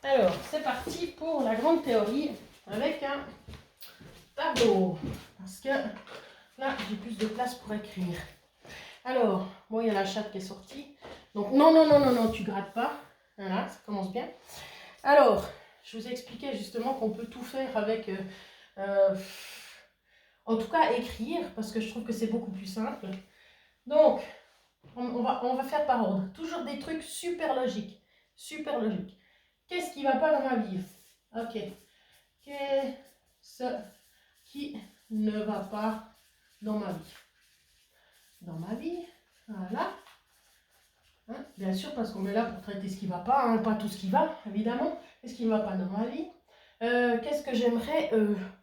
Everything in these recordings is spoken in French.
Alors, c'est parti pour la grande théorie avec un tableau. Parce que là, j'ai plus de place pour écrire. Alors, bon, il y a la chatte qui est sortie. Donc, non, tu grattes pas. Voilà, ça commence bien. Alors, je vous expliquais justement qu'on peut tout faire avec... en tout cas, écrire, parce que je trouve que c'est beaucoup plus simple. Donc, on va faire par ordre. Toujours des trucs super logiques. Super logiques. Qu'est-ce qui ne va pas dans ma vie? Ok. Qu'est-ce qui ne va pas dans ma vie? Dans ma vie, voilà. Hein, bien sûr, parce qu'on est là pour traiter ce qui ne va pas, hein, pas tout ce qui va, évidemment. Qu'est-ce qui ne va pas dans ma vie? Qu'est-ce que j'aimerais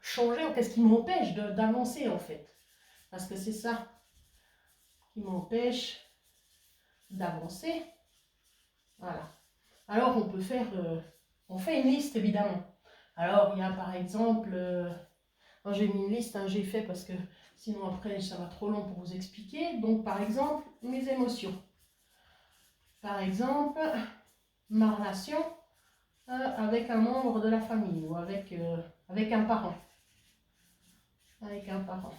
changer ou qu'est-ce qui m'empêche d'avancer en fait? Parce que c'est ça qui m'empêche d'avancer. Voilà. Alors on peut faire, on fait une liste évidemment. Alors il y a par exemple, j'ai mis une liste, hein, j'ai fait parce que sinon après ça va trop long pour vous expliquer. Donc par exemple, mes émotions. Par exemple, ma relation avec un membre de la famille ou avec un parent. Avec un parent.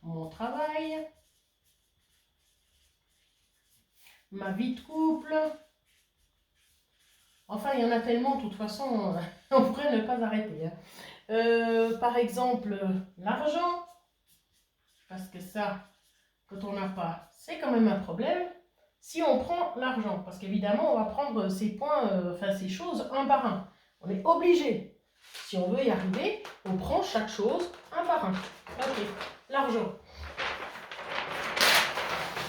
Mon travail, ma vie de couple. Enfin, il y en a tellement, de toute façon, on pourrait ne pas arrêter. Hein. Par exemple, l'argent, parce que ça, quand on n'a pas, c'est quand même un problème. Si on prend l'argent, parce qu'évidemment, on va prendre ces points, ces choses un par un. On est obligé. Si on veut y arriver, on prend chaque chose un par un. Ok, l'argent.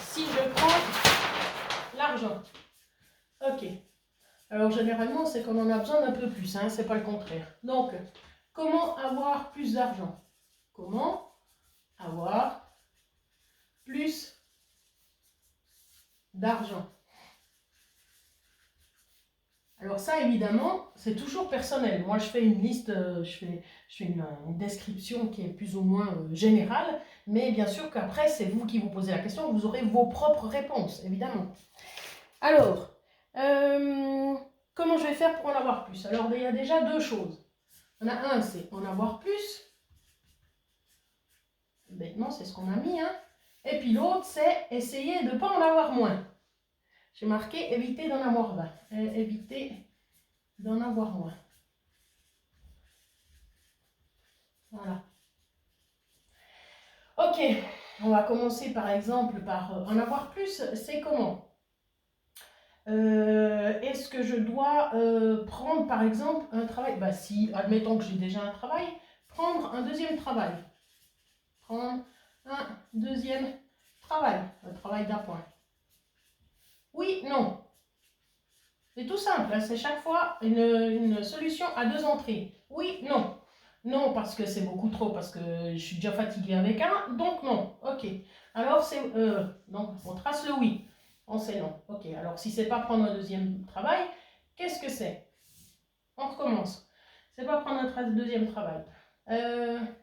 Si je prends l'argent, ok. Alors généralement, c'est qu'on en a besoin d'un peu plus, hein, c'est pas le contraire. Donc, comment avoir plus d'argent? Comment avoir plus d'argent? Alors ça, évidemment, c'est toujours personnel. Moi, je fais une liste, je fais une description qui est plus ou moins générale, mais bien sûr qu'après, c'est vous qui vous posez la question, vous aurez vos propres réponses, évidemment. Alors, comment je vais faire pour en avoir plus? Alors, il y a déjà deux choses. Il y en a un, c'est en avoir plus. Bêtement, c'est ce qu'on a mis. Hein. Et puis l'autre, c'est essayer de ne pas en avoir moins. J'ai marqué éviter d'en avoir 20. Éviter d'en avoir moins. Voilà. Ok, on va commencer par exemple par en avoir plus. C'est comment? Est-ce que je dois prendre par exemple un travail? Bah si, admettons que j'ai déjà un travail, prendre un deuxième travail. Prendre un deuxième travail. Un travail d'appoint. Oui, non. C'est tout simple, hein, c'est chaque fois une solution à deux entrées. Oui, non. Non, parce que c'est beaucoup trop, parce que je suis déjà fatiguée avec un, donc non. Ok. Alors, c'est... donc, on trace le oui. On sait non. Ok. Alors, si c'est pas prendre un deuxième travail, qu'est-ce que c'est? On recommence. C'est pas prendre un deuxième travail.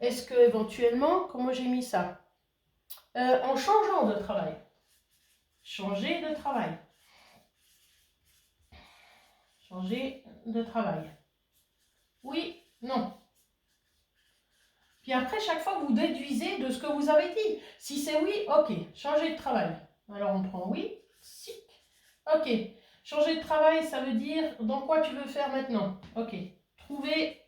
Est-ce que éventuellement, comment j'ai mis ça? En changeant de travail. Changer de travail. Changer de travail. Oui, non. Puis après, chaque fois, vous déduisez de ce que vous avez dit. Si c'est oui, ok, changer de travail. Alors on prend oui, si. Ok, changer de travail, ça veut dire dans quoi tu veux faire maintenant. Ok, trouver...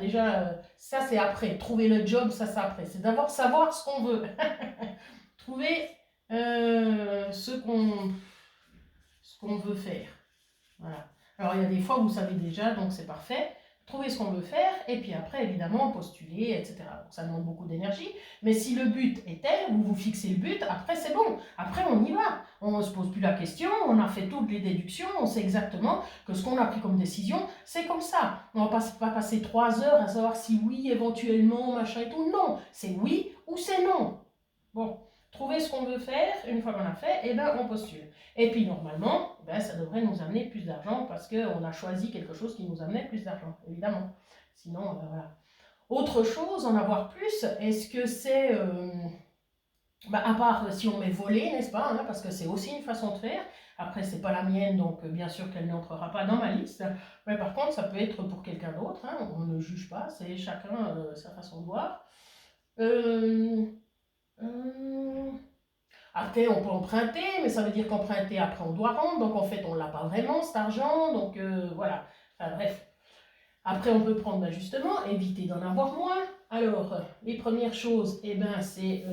déjà, ça c'est après. Trouver le job, ça c'est après. C'est d'abord savoir ce qu'on veut. Trouver ce qu'on veut faire. Voilà. Alors, il y a des fois où vous savez déjà, donc c'est parfait. Trouver ce qu'on veut faire, et puis après, évidemment, postuler, etc. Donc, ça demande beaucoup d'énergie. Mais si le but est tel, vous vous fixez le but, après, c'est bon. Après, on y va. On ne se pose plus la question, on a fait toutes les déductions, on sait exactement que ce qu'on a pris comme décision, c'est comme ça. On ne va pas passer 3 heures à savoir si oui, éventuellement, machin et tout. Non, c'est oui ou c'est non. Bon. Trouver ce qu'on veut faire, une fois qu'on a fait, eh ben, on postule. Et puis normalement, ben, ça devrait nous amener plus d'argent parce qu'on a choisi quelque chose qui nous amenait plus d'argent, évidemment. Sinon, ben, voilà. Autre chose, en avoir plus, est-ce que c'est Bah, à part si on met voler, n'est-ce pas, hein, parce que c'est aussi une façon de faire. Après, c'est pas la mienne, donc bien sûr qu'elle n'entrera pas dans ma liste. Mais par contre, ça peut être pour quelqu'un d'autre, hein, on ne juge pas, c'est chacun sa façon de voir. Euh, euh, Après, on peut emprunter, mais ça veut dire qu'emprunter, après, on doit rendre. Donc, en fait, on ne l'a pas vraiment, cet argent. Donc, voilà. Enfin, bref. Après, on peut prendre l'ajustement, éviter d'en avoir moins. Alors, les premières choses, eh ben, c'est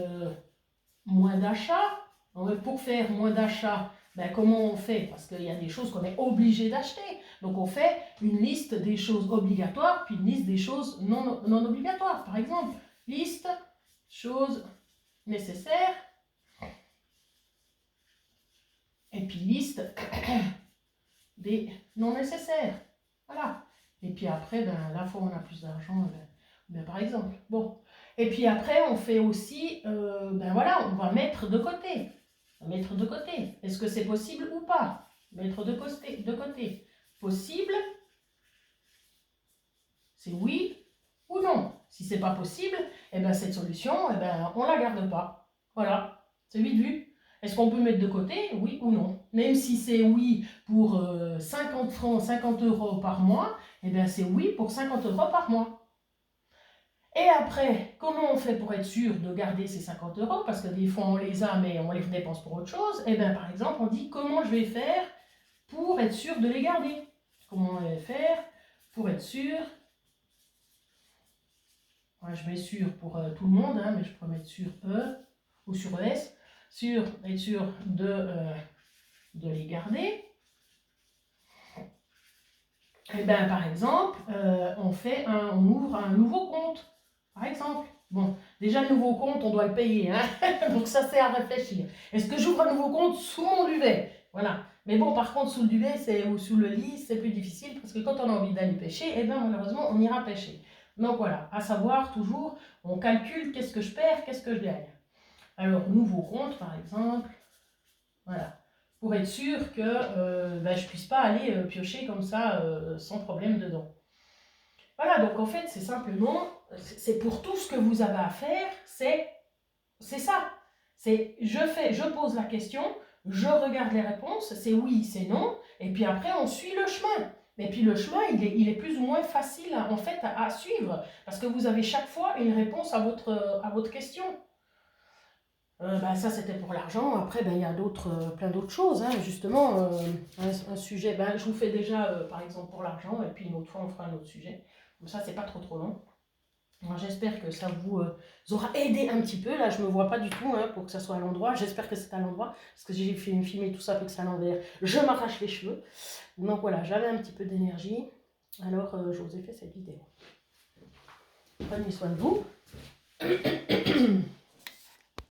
moins d'achats. Pour faire moins d'achats, ben, comment on fait? Parce qu'il y a des choses qu'on est obligé d'acheter. Donc, on fait une liste des choses obligatoires, puis une liste des choses non obligatoires. Par exemple, liste, choses nécessaires, et puis liste des non nécessaires. Voilà. Et puis après, ben, la fois où on a plus d'argent, ben, par exemple. Bon. Et puis après, on fait aussi, ben voilà, on va mettre de côté. Mettre de côté. Est-ce que c'est possible ou pas? Mettre de côté. Possible, c'est oui ou non. Si c'est pas possible, eh ben cette solution, eh ben, on la garde pas. Voilà. C'est vite vu. Est-ce qu'on peut mettre de côté? Oui ou non? Même si c'est oui pour 50 francs, 50 euros par mois, eh bien c'est oui pour 50 euros par mois. Et après, comment on fait pour être sûr de garder ces 50 euros? Parce que des fois on les a, mais on les dépense pour autre chose. Eh bien par exemple, on dit comment je vais faire pour être sûr de les garder? Comment on va faire pour être sûr? Ouais, je mets sûr pour tout le monde, hein, mais je peux mettre sur E ou sur ES. Être sûr de les garder. Eh bien, par exemple, on ouvre un nouveau compte, par exemple. Bon, déjà, le nouveau compte, on doit le payer, hein. Donc ça, c'est à réfléchir. Est-ce que j'ouvre un nouveau compte sous mon duvet? Voilà. Mais bon, par contre, sous le duvet ou sous le lit, c'est plus difficile parce que quand on a envie d'aller pêcher, eh bien, malheureusement, on ira pêcher. Donc voilà, à savoir, toujours, on calcule qu'est-ce que je perds, qu'est-ce que je gagne. Alors, nouveau compte, par exemple, voilà. Pour être sûr que ben, je ne puisse pas aller piocher comme ça sans problème dedans. Voilà, donc en fait, c'est simplement, c'est pour tout ce que vous avez à faire, c'est ça. C'est je pose la question, je regarde les réponses, c'est oui, c'est non, et puis après, on suit le chemin. Et puis le chemin, il est plus ou moins facile en fait à suivre, parce que vous avez chaque fois une réponse à votre question. Bah, ça, c'était pour l'argent. Après, ben, il y a plein d'autres choses, hein. Justement, un sujet, ben, je vous fais déjà, par exemple, pour l'argent, et puis une autre fois, on fera un autre sujet. Comme ça, c'est pas trop long. J'espère que ça vous aura aidé un petit peu. Là, je ne me vois pas du tout hein, pour que ça soit à l'endroit. J'espère que c'est à l'endroit, parce que j'ai fait filmer tout ça, puis que c'est à l'envers. Je m'arrache les cheveux. Donc voilà, j'avais un petit peu d'énergie. Alors, je vous ai fait cette vidéo. Prenez soin de vous.